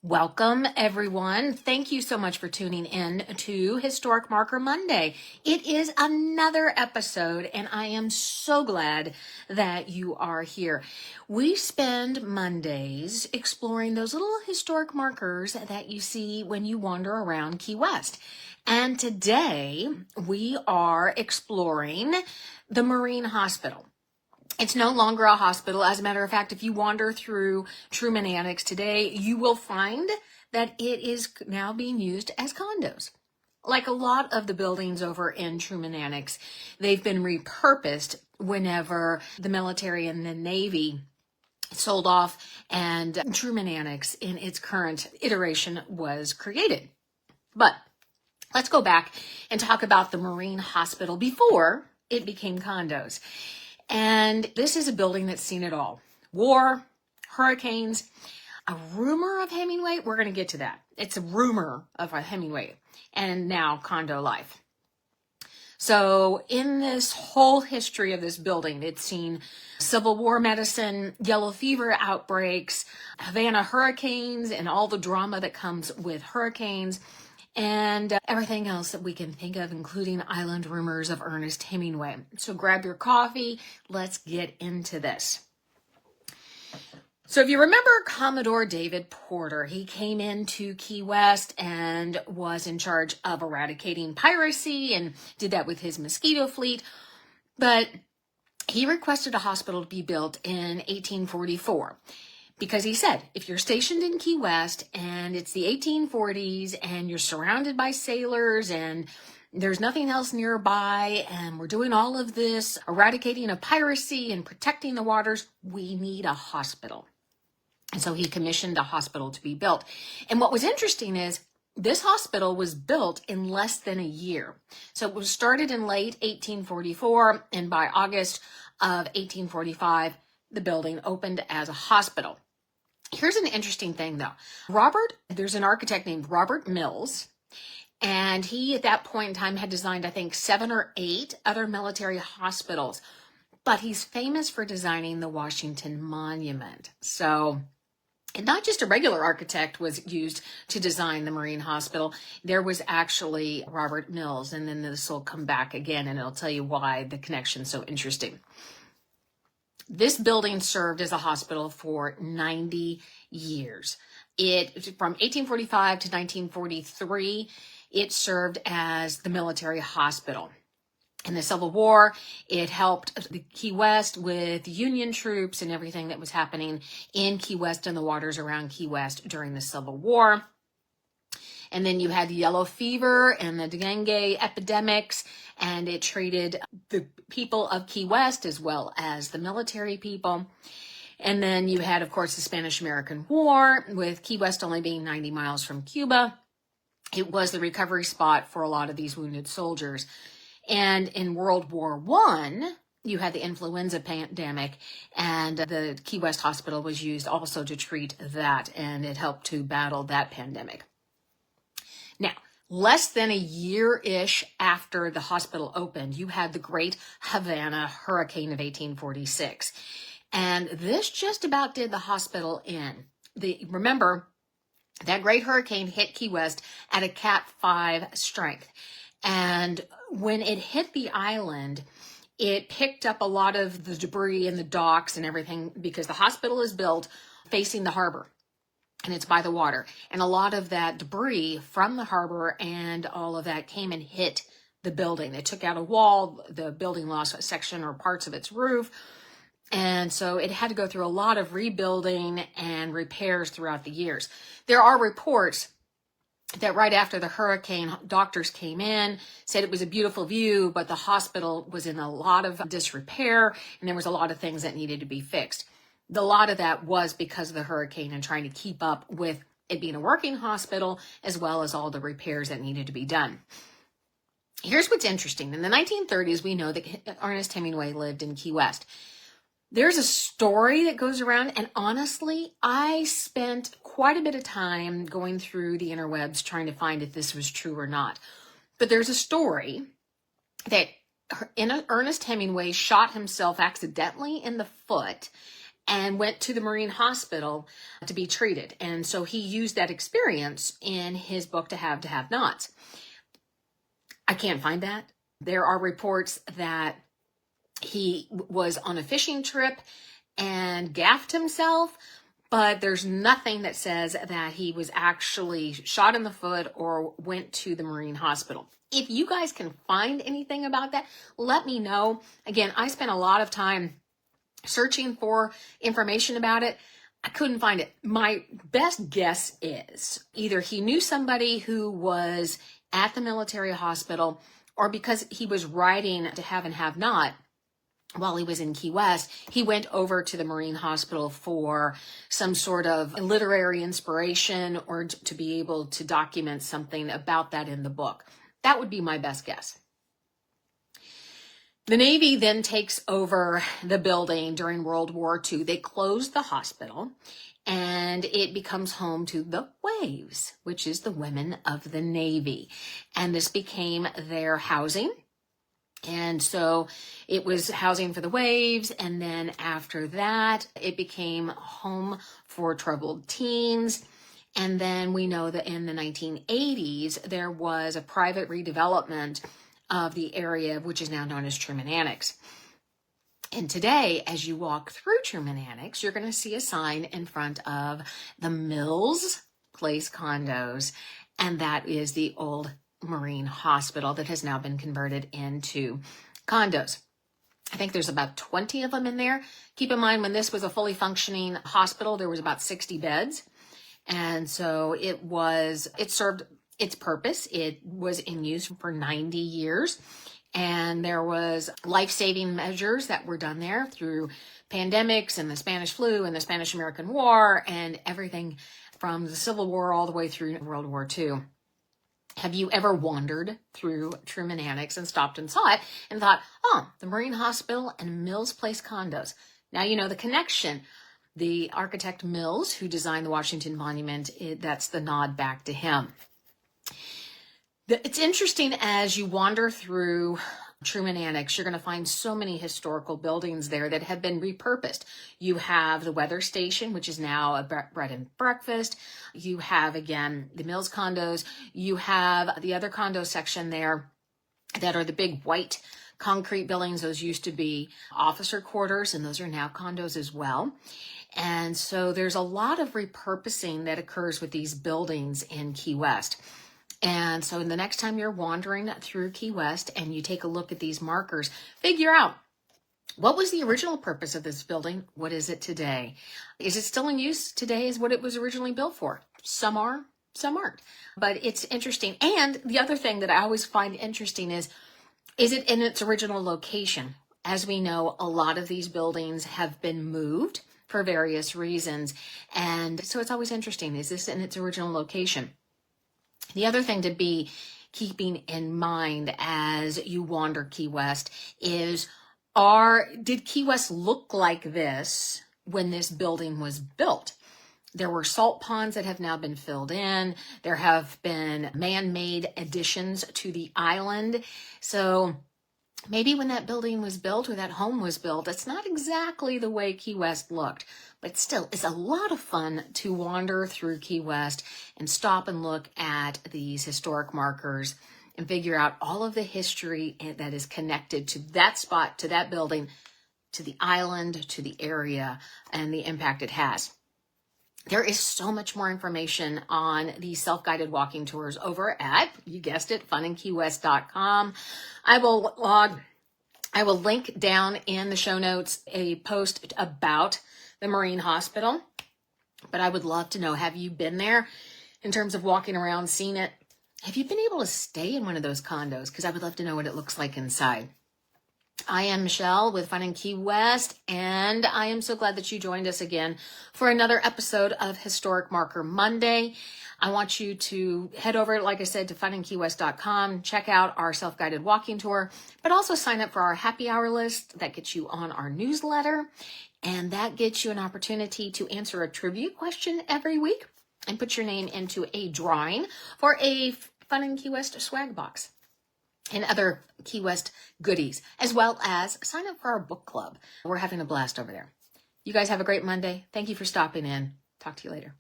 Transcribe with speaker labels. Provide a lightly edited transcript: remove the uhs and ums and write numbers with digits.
Speaker 1: Welcome, everyone. Thank you so much for tuning in to Historic Marker Monday. It is another episode, and I am so glad that you are here. We spend Mondays exploring those little historic markers that you see when you wander around Key West. And today we are exploring the Marine Hospital. It's no longer a hospital. As a matter of fact, if you wander through Truman Annex today, you will find that it is now being used as condos. Like a lot of the buildings over in Truman Annex, they've been repurposed whenever the military and the Navy sold off and Truman Annex in its current iteration was created. But let's go back and talk about the Marine Hospital before it became condos. And this is a building that's seen it all. War, hurricanes, a rumor of Hemingway. We're going to get to that. It's a rumor of a Hemingway and now condo life. So in this whole history of this building, it's seen Civil War medicine, yellow fever outbreaks, Havana hurricanes, and all the drama that comes with hurricanes, and everything else that we can think of, including island rumors of Ernest Hemingway. So grab your coffee. Let's get into this. So if you remember Commodore David Porter, he came into Key West and was in charge of eradicating piracy and did that with his mosquito fleet. But he requested a hospital to be built in 1844. Because he said, if you're stationed in Key West and it's the 1840s and you're surrounded by sailors and there's nothing else nearby and we're doing all of this eradicating of piracy and protecting the waters, we need a hospital. And so he commissioned a hospital to be built. And what was interesting is this hospital was built in less than a year. So it was started in late 1844, and by August of 1845, the building opened as a hospital. Here's an interesting thing, though. There's an architect named Robert Mills, and he, at that point in time, had designed, I think, 7 or 8 other military hospitals. But he's famous for designing the Washington Monument. So, and not just a regular architect was used to design the Marine Hospital. There was actually Robert Mills, and then this will come back again, and it'll tell you why the connection's so interesting. This building served as a hospital for 90 years. From 1845 to 1943, it served as the military hospital. In the Civil War, it helped the Key West with Union troops and everything that was happening in Key West and the waters around Key West during the Civil War. And then you had the yellow fever and the dengue epidemics, and it treated the people of Key West as well as the military people. And then you had, of course, the Spanish-American War, with Key West only being 90 miles from Cuba. It was the recovery spot for a lot of these wounded soldiers. And in World War I, you had the influenza pandemic, and the Key West Hospital was used also to treat that, and it helped to battle that pandemic. Now, less than a year-ish after the hospital opened, you had the Great Havana Hurricane of 1846. And this just about did the hospital in. Remember, that great hurricane hit Key West at a Cat 5 strength. And when it hit the island, it picked up a lot of the debris in the docks and everything, because the hospital is built facing the harbor. And it's by the water. And a lot of that debris from the harbor and all of that came and hit the building. They took out a wall. The building lost a section or parts of its roof. And so it had to go through a lot of rebuilding and repairs throughout the years. There are reports that right after the hurricane, doctors came in, said it was a beautiful view, but the hospital was in a lot of disrepair, and there was a lot of things that needed to be fixed. A lot of that was because of the hurricane and trying to keep up with it being a working hospital, as well as all the repairs that needed to be done. Here's what's interesting. In the 1930s, we know that Ernest Hemingway lived in Key West. There's a story that goes around, and honestly, I spent quite a bit of time going through the interwebs trying to find if this was true or not. But there's a story that Ernest Hemingway shot himself accidentally in the foot and went to the Marine Hospital to be treated. And so he used that experience in his book, To Have Nots. I can't find that. There are reports that he was on a fishing trip and gaffed himself, but there's nothing that says that he was actually shot in the foot or went to the Marine Hospital. If you guys can find anything about that, let me know. Again, I spent a lot of time searching for information about it. I couldn't find it. My best guess is either he knew somebody who was at the military hospital, or because he was writing To Have and Have Not while he was in Key West, he went over to the Marine Hospital for some sort of literary inspiration or to be able to document something about that in the book. That would be my best guess. The Navy then takes over the building during World War II. They close the hospital and it becomes home to the Waves, which is the women of the Navy. And this became their housing. And so it was housing for the Waves. And then after that, it became home for troubled teens. And then we know that in the 1980s, there was a private redevelopment of the area, which is now known as Truman Annex. And today, as you walk through Truman Annex, you're going to see a sign in front of the Mills Place condos. And that is the old Marine Hospital that has now been converted into condos. I think there's about 20 of them in there. Keep in mind, when this was a fully functioning hospital, there was about 60 beds. And so it served its purpose. It was in use for 90 years. And there was life-saving measures that were done there through pandemics and the Spanish flu and the Spanish-American War and everything from the Civil War all the way through World War II. Have you ever wandered through Truman Annex and stopped and saw it and thought, oh, the Marine Hospital and Mills Place condos? Now you know the connection. The architect Mills, who designed the Washington Monument, that's the nod back to him. It's interesting as you wander through Truman Annex, you're going to find so many historical buildings there that have been repurposed. You have the weather station, which is now a bread and breakfast. You have, again, the Mills condos. You have the other condo section there that are the big white concrete buildings. Those used to be officer quarters, and those are now condos as well. And so there's a lot of repurposing that occurs with these buildings in Key West. And so the next time you're wandering through Key West and you take a look at these markers, figure out, what was the original purpose of this building? What is it today? Is it still in use today as what it was originally built for? Some are, some aren't. But it's interesting. And the other thing that I always find interesting is it in its original location? As we know, a lot of these buildings have been moved for various reasons. And so it's always interesting. Is this in its original location? The other thing to be keeping in mind as you wander Key West is, did Key West look like this when this building was built? There were salt ponds that have now been filled in. There have been man-made additions to the island. So maybe when that building was built or that home was built, it's not exactly the way Key West looked. But still, it's a lot of fun to wander through Key West and stop and look at these historic markers and figure out all of the history that is connected to that spot, to that building, to the island, to the area, and the impact it has. There is so much more information on these self-guided walking tours over at, you guessed it, FunInKeyWest.com. I will link down in the show notes a post about the Marine Hospital, but I would love to know, have you been there in terms of walking around, seen it? Have you been able to stay in one of those condos? Because I would love to know what it looks like inside. I am Michele with Fun in Key West, and I am so glad that you joined us again for another episode of Historic Marker Monday. I want you to head over, like I said, to FunInKeyWest.com, check out our self-guided walking tour, but also sign up for our happy hour list. That gets you on our newsletter, and that gets you an opportunity to answer a trivia question every week and put your name into a drawing for a Fun in Key West swag box and other Key West goodies, as well as sign up for our book club. We're having a blast over there. You guys have a great Monday. Thank you for stopping in. Talk to you later.